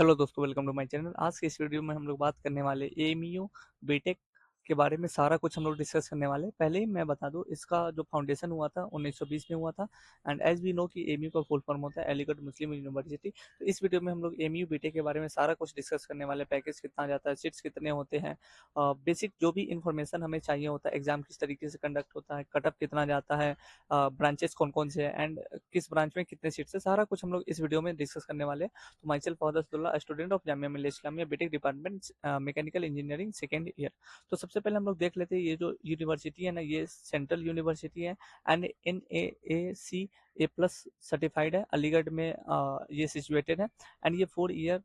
Hello दोस्तों, welcome to my channel. आज के इस वीडियो में हम लोग बात करने वाले एएमयू बीटेक के बारे में। सारा कुछ हम लोग डिस्कस करने वाले। पहले ही मैं बता दूं, इसका जो फाउंडेशन हुआ था 1920 में हुआ था। एंड एज वी नो कि एएमयू का फुल फॉर्म होता है अलीगढ़ मुस्लिम यूनिवर्सिटी। तो इस वीडियो में हम लोग एएमयू बीटेक के बारे में सारा कुछ डिस्कस करने वाले। पैकेज कितना जाता है, सीट्स कितने होते हैं, बेसिक जो भी इंफॉर्मेशन हमें चाहिए होता है, एग्जाम किस तरीके से कंडक्ट होता है, कटअप कितना जाता है, ब्रांचेस कौन कौन से हैं, एंड किस ब्रांच में कितने सीट्स है, सारा कुछ हम लोग इस वीडियो में डिस्कस करने वाले हैं। तो myself for student of Jamia Millia Islamia BTech department mechanical engineering second year. तो सबसे पहले हम लोग देख लेते हैं, ये जो यूनिवर्सिटी है ना, ये सेंट्रल यूनिवर्सिटी है एंड NAAC+ सर्टिफाइड है। अलीगढ़ में ये सिचुएटेड है एंड ये 4 ईयर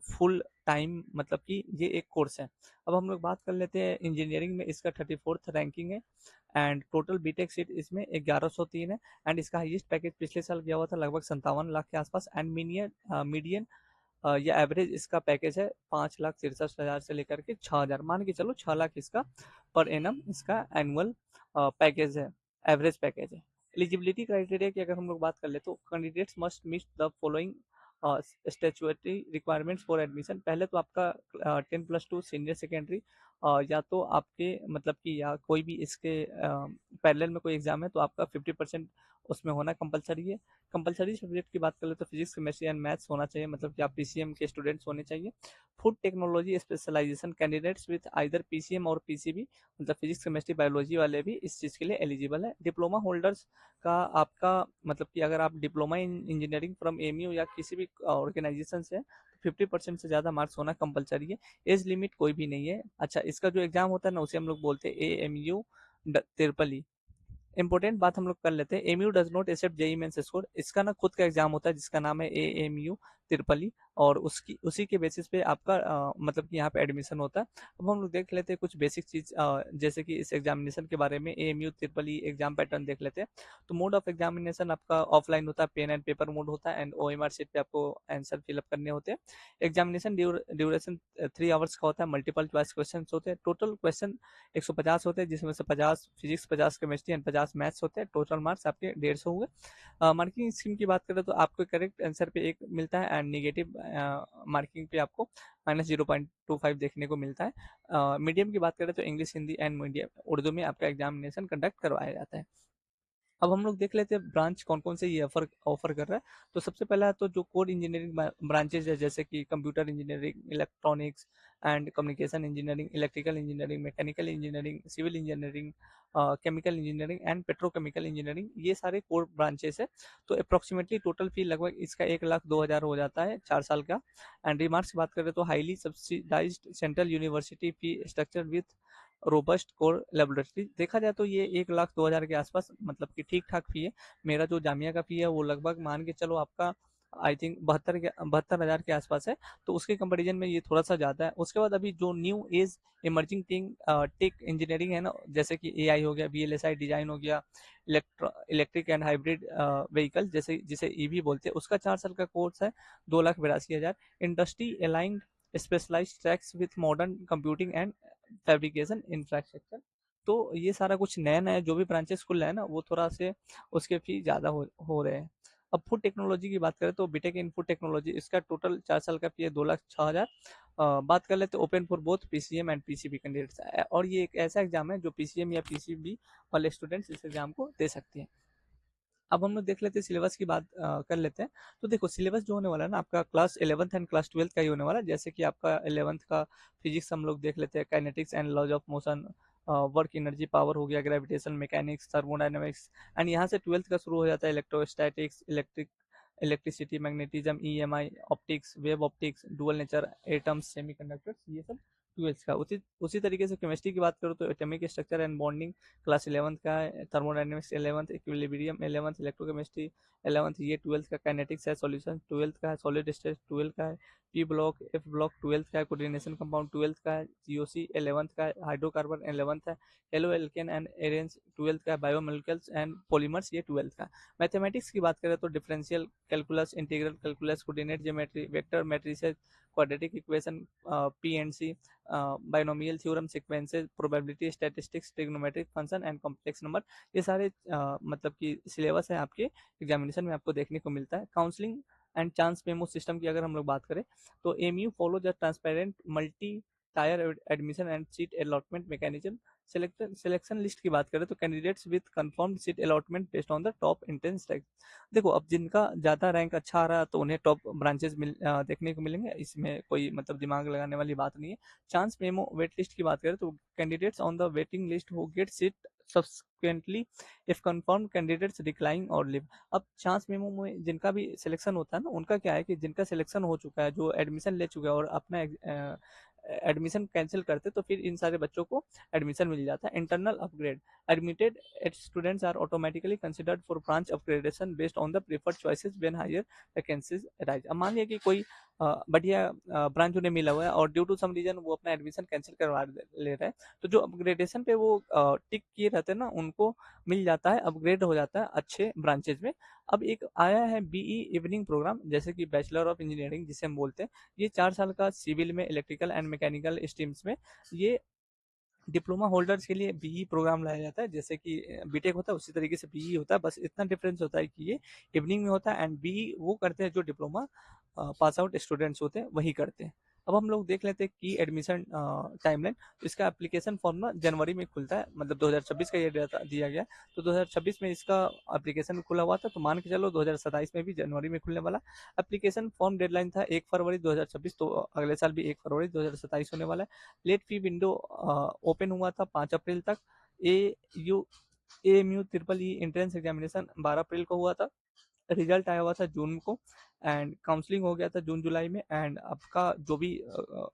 फुल टाइम मतलब कि ये एक कोर्स है। अब हम लोग बात कर लेते हैं इंजीनियरिंग में, इसका 34th रैंकिंग है एंड टोटल बीटेक सीट इसमें 1103 है। एंड इसका हाईएस्ट पैकेज पिछले साल गया हुआ था लगभग 57 लाख के आसपास। एंड मीडियन या एवरेज इसका पैकेज है 5,63,000 से लेकर के 6,000, मान के चलो 6 लाख इसका पर एनम इसका एनुअल पैकेज है, एवरेज पैकेज है। एलिजिबिलिटी क्राइटेरिया की अगर हम लोग बात कर ले तो candidates must meet the following statutory requirements for admission. पहले तो आपका 10+2 सीनियर सेकेंडरी, या तो आपके मतलब कि या कोई भी इसके पैरेलल में कोई एग्जाम है तो आपका 50% उसमें होना कंपलसरी है। कंपलसरी सब्जेक्ट की बात करें तो फिजिक्स केमिस्ट्री एंड मैथ्स होना चाहिए, मतलब कि आप पीसीएम के स्टूडेंट्स होने चाहिए। Food technology specialization candidates with either PCM और पीसीबी, मतलब फिजिक्स केमिस्ट्री बायोलॉजी वाले भी इस चीज़ के लिए एलिजिबल है। डिप्लोमा होल्डर्स का आपका मतलब कि अगर आप diploma in engineering from MU या किसी भी ऑर्गेनाइजेशन से 50% से ज़्यादा मार्क्स होना कंपलसरी है। एज लिमिट कोई भी नहीं है। अच्छा, इसका जो एग्जाम होता है ना, उसे हम लोग बोलते हैं AMU तिरपली। इंपॉर्टेंट बात हम लोग कर लेते हैं, MU does not accept JEE mains score. इसका ना खुद का एग्जाम होता है जिसका नाम है AMU तिरपली, और उसकी उसी के बेसिस पे आपका मतलब कि यहाँ पे एडमिशन होता है। अब हम लोग देख लेते हैं कुछ बेसिक चीज, जैसे कि इस एग्जामिनेशन के बारे में। AMU तिरपली एग्जाम पैटर्न देख लेते हैं। तो मोड ऑफ एग्जामिनेशन आपका ऑफलाइन होता है, पेन एंड पेपर मोड होता है एंड OMR शीट पे आपको आंसर फिलअप करने होते हैं। एग्जामिनेशन ड्यूरेशन 3 आवर्स का होता है। मल्टीपल चॉइस क्वेश्चन होते हैं। टोटल क्वेश्चन 150 होते हैं, जिसमें से 50 फिजिक्स, 50 केमिस्ट्री एंड 50 मैथ्स होते हैं। टोटल मार्क्स आपके 150 हुए। मार्किंग स्कीम की बात करें तो आपको करेक्ट आंसर पे 1 मिलता है एंड निगेटिव मार्किंग पे आपको -0.25 देखने को मिलता है। मीडियम की बात करें तो English, Hindi and medium Urdu में आपका एग्जामिनेशन कंडक्ट करवाया जाता है। अब हम लोग देख लेते हैं ब्रांच कौन कौन से ये ऑफर ऑफर कर रहा है। तो सबसे पहला तो जो कोर इंजीनियरिंग ब्रांचेज है, जैसे कि computer engineering, electronics and communication engineering, electrical engineering, mechanical engineering, civil engineering, chemical engineering and petrochemical engineering, ये सारे कोर ब्रांचेस है। तो अप्रोक्सीमेटली टोटल फी लगभग इसका 1,02,000 हो जाता है 4 साल का। एंड रिमार्क्स की बात करें तो highly subsidised central university fee structure with robust core laboratory. देखा जाए तो ये 1,02,000 के आसपास मतलब कि ठीक ठाक फी है। मेरा जो जामिया का फी है वो लगभग मान के चलो आपका आई थिंक 72,000 के आसपास है। तो उसके कंपैरिजन में ये थोड़ा सा ज़्यादा है। उसके बाद अभी जो new age emerging tech engineering है ना, जैसे कि AI हो गया, VLSI डिजाइन हो गया, इलेक्ट्रिक एंड हाइब्रिड व्हीकल जैसे जिसे EV बोलते हैं, उसका 4 साल का कोर्स है। 2,82,000। Industry aligned specialized tracks with modern computing and fabrication infrastructure. तो ये सारा कुछ नया नया जो भी ब्रांचेस खुल रहे हैं ना, वो थोड़ा से उसके फी ज़्यादा हो रहे हैं। अब फूड टेक्नोलॉजी की बात करें तो बीटेक इन फूड टेक्नोलॉजी, इसका टोटल 4 साल का फी है 2,06,000। बात कर लेते हैं open for both PCM and PCB candidates, और ये एक ऐसा एग्जाम है जो PCM या PCB वाले स्टूडेंट्स इस एग्जाम को दे सकते हैं। अब हम लोग देख लेते हैं सिलेबस की बात कर लेते हैं। तो देखो, सिलेबस जो होने वाला है ना, आपका class 11th and class 12th का ही होने वाला है। जैसे कि आपका 11th का फिजिक्स हम लोग देख लेते हैं, kinetics and laws of motion, work energy power हो गया, ग्रेविटेशन मैकेनिक्स, थर्मोडायनेमिक्स। एंड यहाँ से 12th का शुरू हो जाता है electrostatics, electricity, magnetism, EMI, optics, wave optics, dual nature, atoms, semiconductors, ये सब 12th का। उसी उसी तरीके से केमिस्ट्री की बात करो तो atomic structure and bonding class 11th का है, thermodynamics 11th, equilibrium 11th, electrochemistry 11th, ये 12th का, काइनेटिक्स है, सॉल्यूशन 12th का है, सॉलिड स्टेट 12th का है, P block, F block 12th का है, कोऑर्डिनेशन कंपाउंड 12th का है, GOC 11th का है, हाइड्रोकार्बन 11th है, halo alkane and arenes 12th का है, बायोमोलिक्यूल्स एंड पॉलीमर्स ये 12th का। मैथमेटिक्स की बात करें तो differential calculus, integral calculus, coordinate geometry, vector matrices, quadratic equation, PNC, binomial theorem, sequences, probability, statistics, trigonometric function and complex number, ये सारे मतलब कि सिलेबस है आपके एग्जामिनेशन में आपको देखने को मिलता है। Counselling and chance memo system की अगर हम लोग बात करें तो MU follows a transparent multi tier admission and seat allotment mechanism. Selection list की बात करें तो candidates with confirmed seat allotment based on the top entrance rank. देखो अब जिनका ज़्यादा रैंक अच्छा आ रहा है तो उन्हें टॉप ब्रांचेस देखने को मिलेंगे, इसमें कोई मतलब दिमाग लगाने वाली बात नहीं है। चांस मेमो वेट लिस्ट की बात करें तो candidates on the waiting list who get seat subsequently if confirm candidates decline और लिव। अब चांस मेमो में जिनका भी सिलेक्शन होता है ना, उनका क्या है कि जिनका सिलेक्शन हो चुका है, जो एडमिशन ले चुके हैं और अपना एडमिशन कैंसिल करते तो फिर इन सारे बच्चों को एडमिशन मिल जाता है। Internal upgrade admitted students are automatically considered for branch upgradation based on the preferred choices when higher vacancies arise. अब मान लिया कि कोई बढ़िया ब्रांच उन्हें मिला हुआ है और ड्यू टू सम रीजन वो अपना एडमिशन कैंसिल करवा ले रहे हैं, तो जो अपग्रेडेशन पे वो टिक किए रहते हैं ना, उनको मिल जाता है, अपग्रेड हो जाता है अच्छे ब्रांचेज में। अब एक आया है बीई इवनिंग प्रोग्राम, जैसे कि बैचलर ऑफ इंजीनियरिंग जिसे हम बोलते हैं। ये 4 साल का सिविल में, इलेक्ट्रिकल एंड मैकेनिकल स्ट्रीम्स में ये डिप्लोमा होल्डर्स के लिए बीई प्रोग्राम लाया जाता है। जैसे कि बीटेक होता है उसी तरीके से बीई होता है, बस इतना डिफरेंस होता है कि ये इवनिंग में होता है एंड बीई वो करते हैं जो डिप्लोमा पास आउट स्टूडेंट्स होते हैं वही करते हैं। अब हम लोग देख लेते हैं कि एडमिशन टाइमलाइन। तो इसका एप्लीकेशन फॉर्म ना जनवरी में खुलता है, मतलब 2026 का ये दिया गया। तो 2026 में इसका एप्लीकेशन खुला हुआ था, तो मान के चलो 2027 में भी जनवरी में खुलने वाला। एप्लीकेशन फॉर्म डेडलाइन था 1 फरवरी 2026, तो अगले साल भी 1 फरवरी 2027 होने वाला है। लेट फी विंडो ओपन हुआ था 5 अप्रैल तक। A U AMU triple E entrance examination 12 अप्रैल को हुआ था। रिजल्ट आया हुआ था जून को एंड काउंसलिंग हो गया था जून जुलाई में। एंड आपका जो भी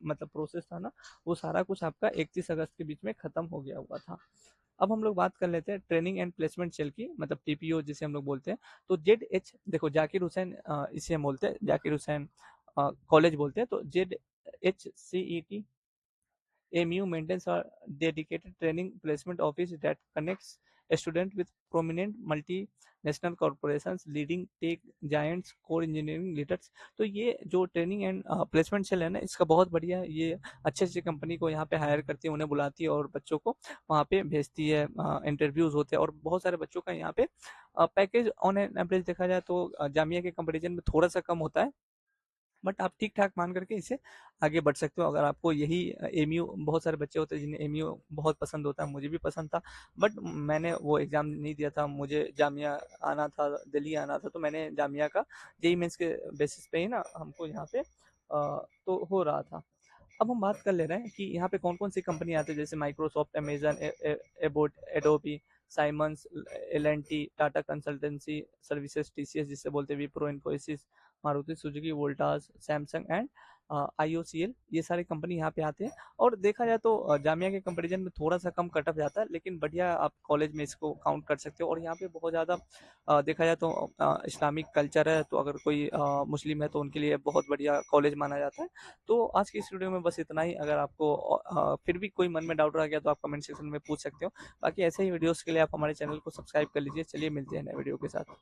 मतलब प्रोसेस था ना, वो सारा कुछ आपका 31 अगस्त के बीच में खत्म हो गया हुआ था। अब हम लोग बात कर लेते हैं ट्रेनिंग एंड प्लेसमेंट सेल की, मतलब टीपीओ जिसे हम लोग बोलते हैं। तो जेड एच, देखो जाकिर हुसैन इसे हम बोलते हैं, जाकिर हुसैन कॉलेज बोलते हैं। तो JHCET AMU maintains a dedicated training placement office that connects a student with prominent multinational corporations, leading tech giants, core engineering leaders। तो ये जो ट्रेनिंग एंड प्लेसमेंट सेल है ना, इसका बहुत बढ़िया है। ये अच्छे अच्छे कंपनी को यहाँ पे हायर करती है, उन्हें बुलाती है और बच्चों को वहाँ पे भेजती है। इंटरव्यूज होते हैं और बहुत सारे बच्चों का यहाँ पे पैकेज ऑन एन एवरेज देखा जाए तो जामिया के कंपेरिजन में थोड़ा सा कम होता है, बट आप ठीक ठाक मान करके इसे आगे बढ़ सकते हो। अगर आपको यही एमयू, बहुत सारे बच्चे होते हैं जिन्हें एमयू बहुत पसंद होता है, मुझे भी पसंद था, बट मैंने वो एग्ज़ाम नहीं दिया था। मुझे जामिया आना था, दिल्ली आना था, तो मैंने जामिया का जेई मेंस के बेसिस पे ही ना हमको यहाँ पे तो हो रहा था। अब हम बात कर ले रहे हैं कि यहाँ पे कौन कौन सी कंपनी आती है, जैसे Microsoft, Amazon, Abbott, Adobe, Siemens, L&T, Tata consultancy services, TCS जिसे बोलते हैं, Wipro, Infosys, Maruti Suzuki, Voltas, Samsung and IOCL, ये सारी कंपनी यहाँ पे आते हैं। और देखा जाए तो जामिया के कंपैरिजन में थोड़ा सा कम कट ऑफ जाता है, लेकिन बढ़िया आप कॉलेज में इसको काउंट कर सकते हो। और यहाँ पे बहुत ज़्यादा देखा जाए तो इस्लामिक कल्चर है, तो अगर कोई मुस्लिम है तो उनके लिए बहुत बढ़िया कॉलेज माना जाता है। तो आज की इस वीडियो में बस इतना ही। अगर आपको फिर भी कोई मन में डाउट रह गया तो आप कमेंट सेक्शन में पूछ सकते हो। बाकी ऐसे ही वीडियोस के लिए आप हमारे चैनल को सब्सक्राइब कर लीजिए। चलिए मिलते हैं नए वीडियो के साथ।